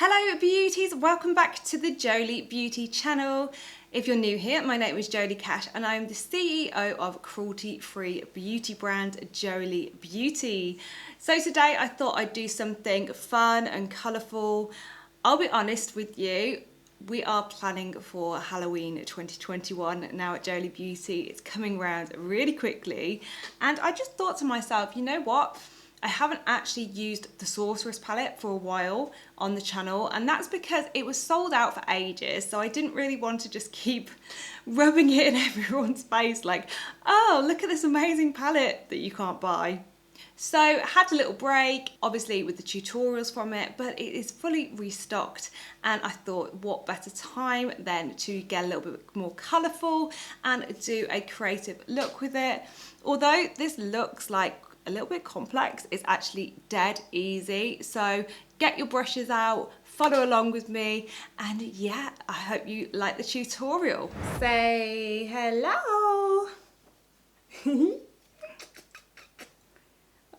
Hello beauties, welcome back to the Jolie Beauty channel. If you're new here, my name is Jolie Cash and I am the CEO of cruelty-free beauty brand Jolie Beauty. So today I thought I'd do something fun and colourful. I'll be honest with you, we are planning for Halloween 2021 now at Jolie Beauty. It's coming around really quickly and I just thought to myself, you know what? I haven't actually used the Sorceress palette for a while on the channel, and that's because it was sold out for ages, so I didn't really want to just keep rubbing it in everyone's face like, oh, look at this amazing palette that you can't buy. So I had a little break, obviously with the tutorials from it, but it is fully restocked and I thought what better time than to get a little bit more colourful and do a creative look with it. Although this looks like a little bit complex, it's actually dead easy. So get your brushes out, follow along with me, and yeah, I hope you like the tutorial. Say hello.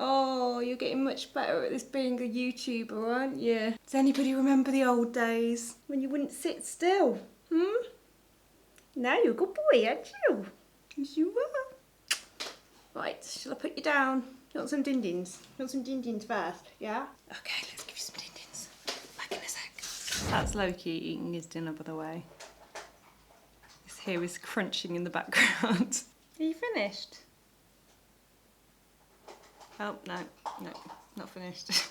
Oh, you're getting much better at this being a YouTuber, aren't you? Does anybody remember the old days when you wouldn't sit still? Now you're a good boy, aren't you? Yes, you are. Right, shall I put you down? You want some din-dins? You want some din-dins first, yeah? Okay, let's give you some din-dins. Back in a sec. That's Loki eating his dinner, by the way. This here is crunching in the background. Are you finished? Oh, no, not finished.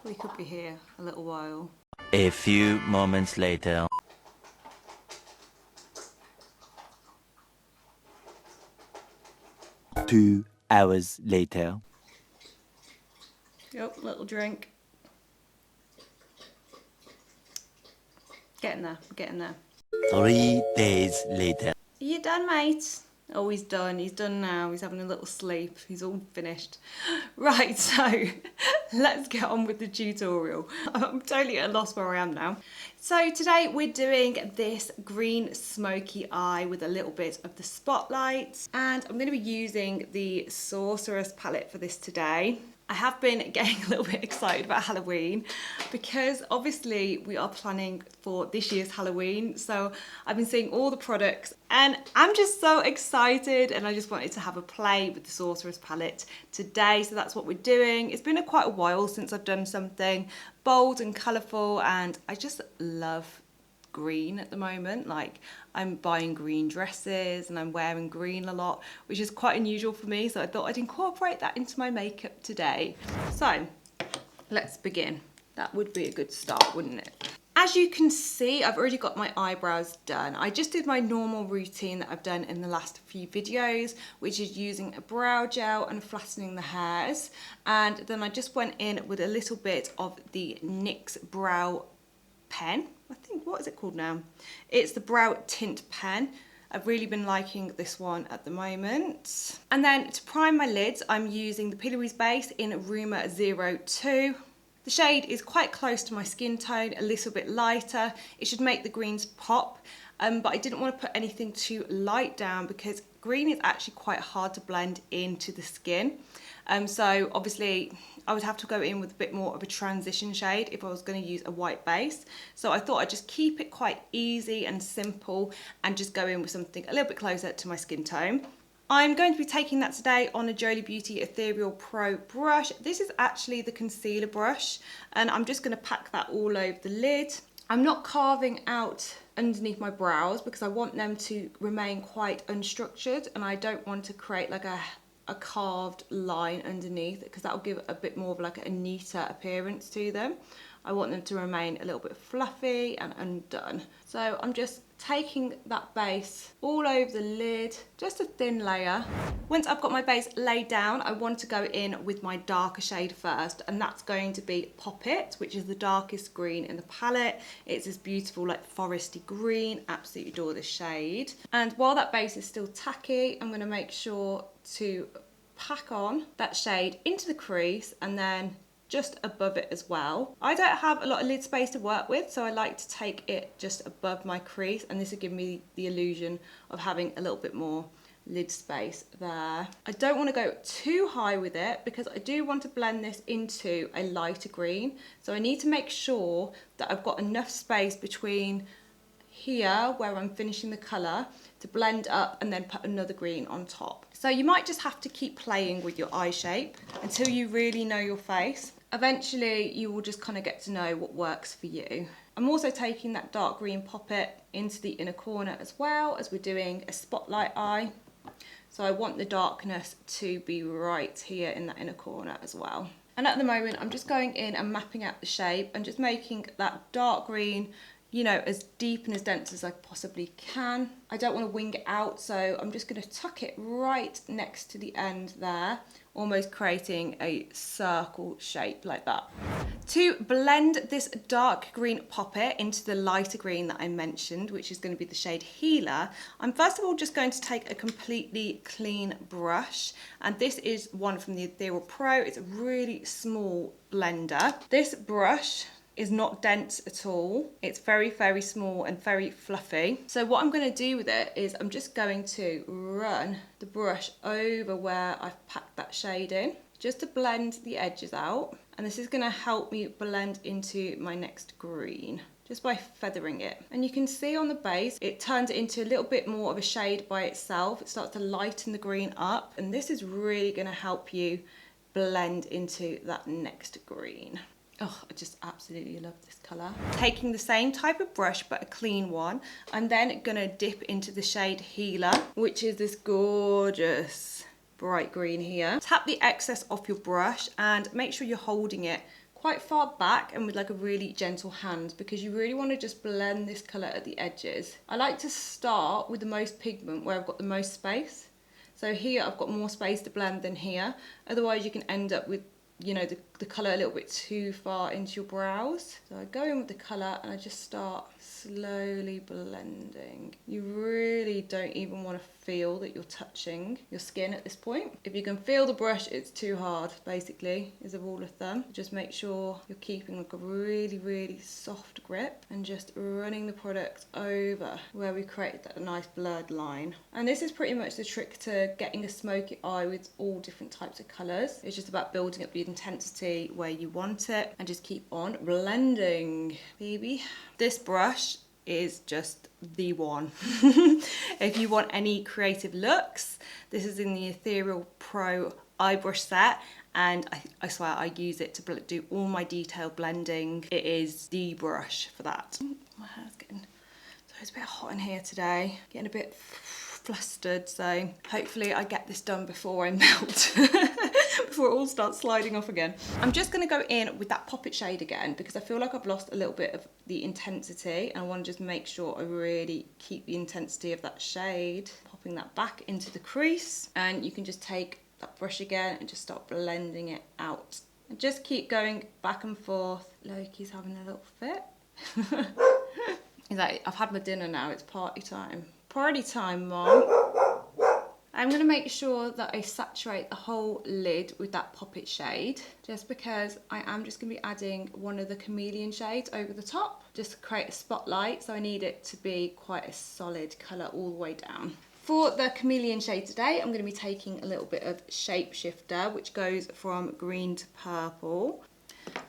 We could be here a little while. A few moments later. 2 hours later. Yep, little drink. Getting there, getting there. 3 days later. Are you done, mate? Oh, he's done. He's done now. He's having a little sleep. He's all finished. Right, so let's get on with the tutorial. I'm totally at a loss where I am now. So today we're doing this green smoky eye with a little bit of the spotlight. And I'm going to be using the Sorceress palette for this today. I have been getting a little bit excited about Halloween because obviously we are planning for this year's Halloween. So I've been seeing all the products and I'm just so excited and I just wanted to have a play with the Sorceress palette today. So that's what we're doing. It's been quite a while since I've done something bold and colourful and I just love green at the moment. Like I'm buying green dresses and I'm wearing green a lot, which is quite unusual for me, so I thought I'd incorporate that into my makeup today. So let's begin. That would be a good start, wouldn't it? As you can see, I've already got my eyebrows done. I just did my normal routine that I've done in the last few videos, which is using a brow gel and flattening the hairs, and then I just went in with a little bit of the NYX brow pen. I think, what is it called now? It's the brow tint pen. I've really been liking this one at the moment. And then to prime my lids, I'm using the Louise base in Rumour 02. The shade is quite close to my skin tone, a little bit lighter. It should make the greens pop, but I didn't want to put anything too light down because green is actually quite hard to blend into the skin. So obviously I would have to go in with a bit more of a transition shade if I was going to use a white base. So I thought I'd just keep it quite easy and simple and just go in with something a little bit closer to my skin tone. I'm going to be taking that today on a Jolie Beauty Ethereal Pro brush. This is actually the concealer brush and I'm just going to pack that all over the lid. I'm not carving out underneath my brows because I want them to remain quite unstructured and I don't want to create like a carved line underneath because that will give a bit more of like a neater appearance to them. I want them to remain a little bit fluffy and undone. So I'm just taking that base all over the lid, just a thin layer. Once I've got my base laid down, I want to go in with my darker shade first, and that's going to be Pop It, which is the darkest green in the palette. It's this beautiful like foresty green, absolutely adore this shade. And while that base is still tacky, I'm gonna make sure to pack on that shade into the crease and then just above it as well. I don't have a lot of lid space to work with, so I like to take it just above my crease, and this will give me the illusion of having a little bit more lid space there. I don't want to go too high with it because I do want to blend this into a lighter green. So I need to make sure that I've got enough space between here where I'm finishing the colour to blend up and then put another green on top. So you might just have to keep playing with your eye shape until you really know your face. Eventually you will just kind of get to know what works for you. I'm also taking that dark green poppet into the inner corner as well, as we're doing a spotlight eye. So I want the darkness to be right here in that inner corner as well. And at the moment I'm just going in and mapping out the shape and just making that dark green, you know, as deep and as dense as I possibly can. I don't want to wing it out, so I'm just going to tuck it right next to the end there, almost creating a circle shape like that. To blend this dark green poppet into the lighter green that I mentioned, which is going to be the shade Healer, I'm first of all just going to take a completely clean brush, and this is one from the Ethereal Pro. It's a really small blender. This brush is not dense at all. It's very, very small and very fluffy. So what I'm going to do with it is I'm just going to run the brush over where I've packed that shade in, just to blend the edges out. And this is going to help me blend into my next green, just by feathering it. And you can see on the base, it turns it into a little bit more of a shade by itself. It starts to lighten the green up. And this is really going to help you blend into that next green. Oh, I just absolutely love this colour. Taking the same type of brush, but a clean one, I'm then gonna dip into the shade Healer, which is this gorgeous bright green here. Tap the excess off your brush and make sure you're holding it quite far back and with like a really gentle hand, because you really want to just blend this colour at the edges. I like to start with the most pigment where I've got the most space. So here I've got more space to blend than here. Otherwise you can end up with, you know, the colour a little bit too far into your brows. So I go in with the colour and I just start slowly blending. You really don't even want to feel that you're touching your skin at this point. If you can feel the brush, it's too hard, basically, is a rule of thumb. Just make sure you're keeping like a really, really soft grip and just running the product over where we created that nice blurred line. And this is pretty much the trick to getting a smoky eye with all different types of colours. It's just about building up the intensity where you want it and just keep on blending, baby. This brush is just the one. If you want any creative looks, this is in the Ethereal Pro Eyebrush set, and I swear I use it to do all my detailed blending. It is the brush for that. My hair's getting, so it's a bit hot in here today, getting a bit flustered, so hopefully I get this done before I melt. Before it all starts sliding off again. I'm just going to go in with that poppet shade again because I feel like I've lost a little bit of the intensity, and I want to just make sure I really keep the intensity of that shade. Popping that back into the crease, and you can just take that brush again and just start blending it out. And just keep going back and forth. Loki's having a little fit. He's like, I've had my dinner now, it's party time. Party time, Mom. I'm going to make sure that I saturate the whole lid with that poppet shade, just because I am just going to be adding one of the Chameleon shades over the top, just to create a spotlight, so I need it to be quite a solid colour all the way down. For the Chameleon shade today, I'm going to be taking a little bit of Shapeshifter, which goes from green to purple.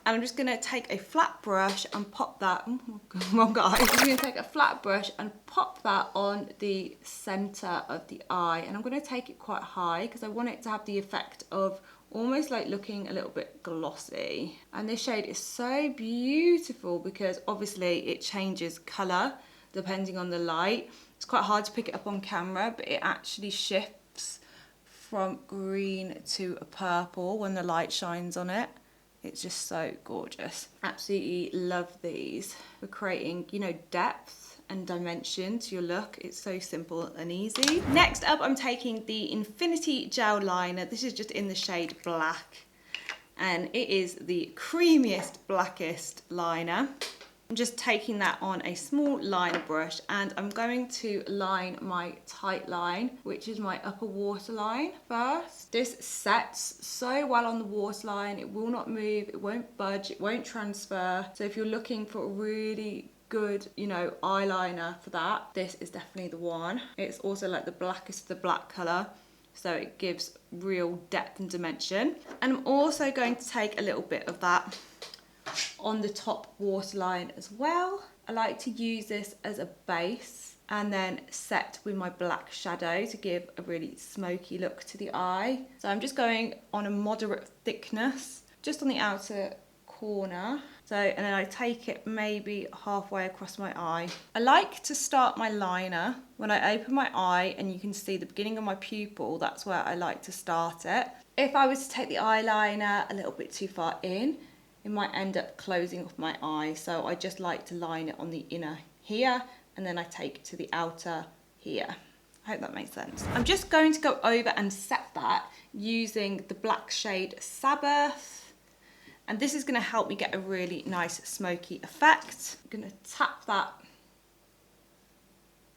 And I'm just going to take a flat brush and pop that, oh, wrong guy. I'm going to take a flat brush and pop that on the centre of the eye. And I'm going to take it quite high because I want it to have the effect of almost like looking a little bit glossy. And this shade is so beautiful because obviously it changes colour depending on the light. It's quite hard to pick it up on camera, but it actually shifts from green to a purple when the light shines on it. It's just so gorgeous. Absolutely love these. We're creating, you know, depth and dimension to your look. It's so simple and easy. Next up, I'm taking the Infinity Gel Liner. This is just in the shade Black. And it is the creamiest, blackest liner. I'm just taking that on a small liner brush, and I'm going to line my tight line, which is my upper waterline first. This sets so well on the waterline. It will not move, it won't budge, it won't transfer. So if you're looking for a really good, you know, eyeliner for that, this is definitely the one. It's also like the blackest of the black colour, so it gives real depth and dimension. And I'm also going to take a little bit of that on the top waterline as well. I like to use this as a base and then set with my black shadow to give a really smoky look to the eye. So I'm just going on a moderate thickness, just on the outer corner. So, and then I take it maybe halfway across my eye. I like to start my liner when I open my eye and you can see the beginning of my pupil. That's where I like to start it. If I was to take the eyeliner a little bit too far in, it might end up closing off my eye. So I just like to line it on the inner here, and then I take it to the outer here. I hope that makes sense. I'm just going to go over and set that using the black shade Sabbath. And this is gonna help me get a really nice smoky effect. I'm gonna tap that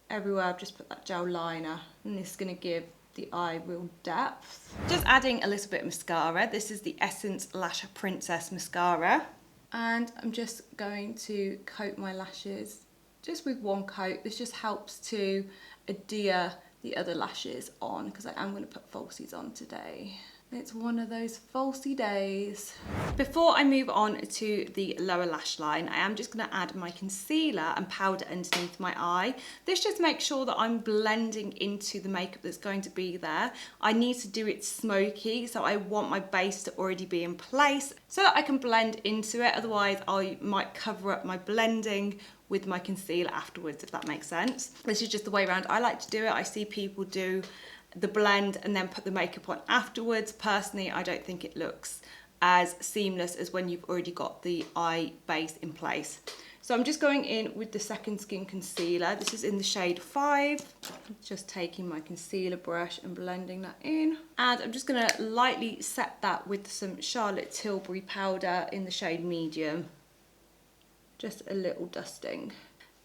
everywhere. I've just put that gel liner, and this is gonna give the eye real depth. Just adding a little bit of mascara. This is the Essence Lash Princess Mascara. And I'm just going to coat my lashes just with one coat. This just helps to adhere the other lashes on, because I am going to put falsies on today. It's one of those falsy days. Before I move on to the lower lash line, I am just going to add my concealer and powder underneath my eye. This just makes sure that I'm blending into the makeup that's going to be there. I need to do it smoky, so I want my base to already be in place so that I can blend into it. Otherwise, I might cover up my blending with my concealer afterwards, if that makes sense. This is just the way around I like to do it. I see people do the blend and then put the makeup on afterwards. Personally, I don't think it looks as seamless as when you've already got the eye base in place. So I'm just going in with the Second Skin concealer. This is in the shade 5. Just taking my concealer brush and blending that in. And I'm just gonna lightly set that with some Charlotte Tilbury powder in the shade medium. Just a little dusting.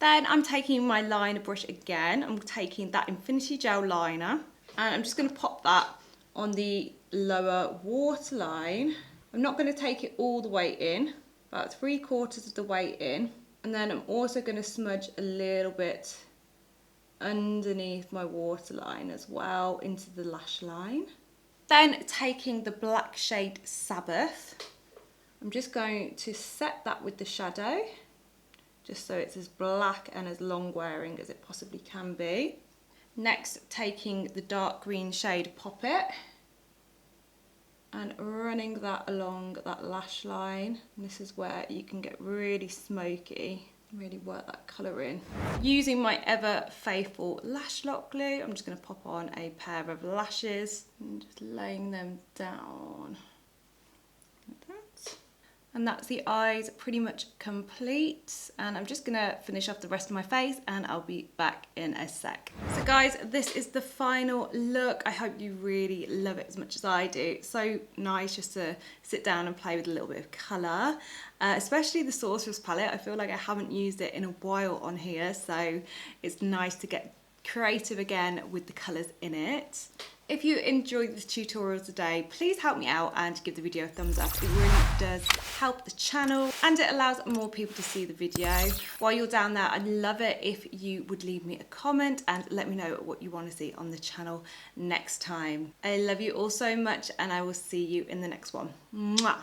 Then I'm taking my liner brush again. I'm taking that Infinity Gel liner, and I'm just going to pop that on the lower waterline. I'm not going to take it all the way in, about 3/4 of the way in. And then I'm also going to smudge a little bit underneath my waterline as well into the lash line. Then taking the black shade Sabbath, I'm just going to set that with the shadow, just so it's as black and as long wearing as it possibly can be. Next, taking the dark green shade Pop It and running that along that lash line. And this is where you can get really smoky, really work that colour in. Using my ever faithful lash lock glue, I'm just going to pop on a pair of lashes and just laying them down like that. And that's the eyes pretty much complete. And I'm just gonna finish off the rest of my face and I'll be back in a sec. So guys, this is the final look. I hope you really love it as much as I do. It's so nice just to sit down and play with a little bit of colour, especially the Sorceress palette. I feel like I haven't used it in a while on here, so it's nice to get creative again with the colours in it. If you enjoyed this tutorial today, please help me out and give the video a thumbs up. It really does help the channel and it allows more people to see the video. While you're down there, I'd love it if you would leave me a comment and let me know what you want to see on the channel next time. I love you all so much and I will see you in the next one. Mwah!